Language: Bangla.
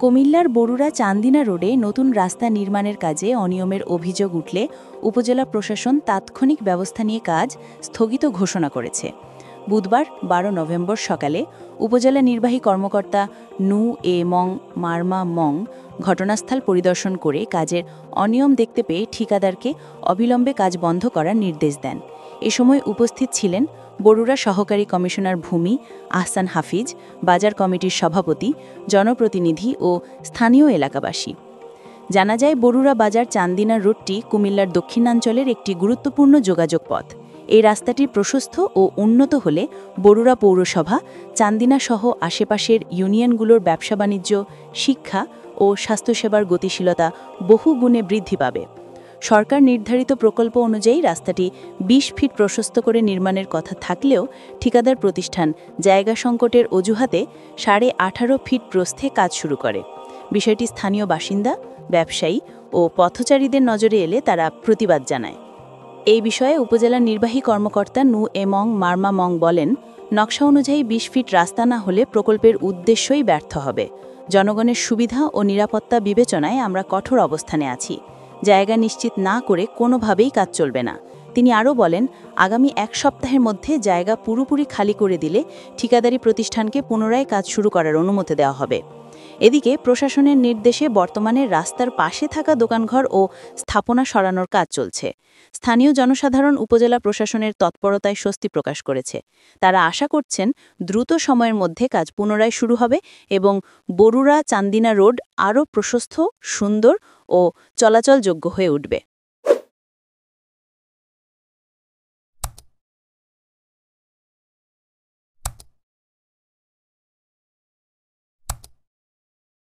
কুমিল্লার বরুড়া চান্দিনা রোডে নতুন রাস্তা নির্মাণের কাজে অনিয়মের অভিযোগ উঠলে উপজেলা প্রশাসন তাৎক্ষণিক ব্যবস্থা নিয়ে কাজ স্থগিত ঘোষণা করেছে। বুধবার ১২ নভেম্বর সকালে উপজেলা নির্বাহী কর্মকর্তা নু এ মং মারমা মং ঘটনাস্থল পরিদর্শন করে কাজের অনিয়ম দেখতে পেয়ে ঠিকাদারকে অবিলম্বে কাজ বন্ধ করার নির্দেশ দেন। এ সময় উপস্থিত ছিলেন বরুড়া সহকারী কমিশনার ভূমি আহসান হাফিজ, বাজার কমিটির সভাপতি, জনপ্রতিনিধি ও স্থানীয় এলাকাবাসী। জানা যায়, বরুড়া বাজার চান্দিনা রোডটি কুমিল্লার দক্ষিণাঞ্চলের একটি গুরুত্বপূর্ণ যোগাযোগ পথ। এই রাস্তাটি প্রশস্ত ও উন্নত হলে বরুড়া পৌরসভা, চান্দিনা সহ আশেপাশের ইউনিয়নগুলোর ব্যবসা বাণিজ্য, শিক্ষা ও স্বাস্থ্যসেবার গতিশীলতা বহু গুণে বৃদ্ধি পাবে। সরকার নির্ধারিত প্রকল্প অনুযায়ী রাস্তাটি ২০ ফিট প্রশস্ত করে নির্মাণের কথা থাকলেও ঠিকাদার প্রতিষ্ঠান জায়গা সংকটের অজুহাতে ১৮.৫ ফিট প্রস্থে কাজ শুরু করে। বিষয়টি স্থানীয় বাসিন্দা, ব্যবসায়ী ও পথচারীদের নজরে এলে তারা প্রতিবাদ জানায়। এই বিষয়ে উপজেলা নির্বাহী কর্মকর্তা নু এমং মারমা মং বলেন, নকশা অনুযায়ী ২০ ফিট রাস্তা না হলে প্রকল্পের উদ্দেশ্যই ব্যর্থ হবে। জনগণের সুবিধা ও নিরাপত্তা বিবেচনায় আমরা কঠোর অবস্থানে আছি। জায়গা নিশ্চিত না করে কোনোভাবেই কাজ চলবে না। তিনি আরও বলেন, আগামী ১ সপ্তাহের মধ্যে জায়গা পুরোপুরি খালি করে দিলে ঠিকাদারি প্রতিষ্ঠানকে পুনরায় কাজ শুরু করার অনুমতি দেওয়া হবে। এদিকে প্রশাসনের নির্দেশে বর্তমানে রাস্তার পাশে থাকা দোকানঘর ও স্থাপনা সরানোর কাজ চলছে। স্থানীয় জনসাধারণ উপজেলা প্রশাসনের তৎপরতায় স্বস্তি প্রকাশ করেছে। তারা আশা করছেন দ্রুত সময়ের মধ্যে কাজ পুনরায় শুরু হবে এবং বরুড়া চান্দিনা রোড আরও প্রশস্ত, সুন্দর ও চলাচলযোগ্য হয়ে উঠবে।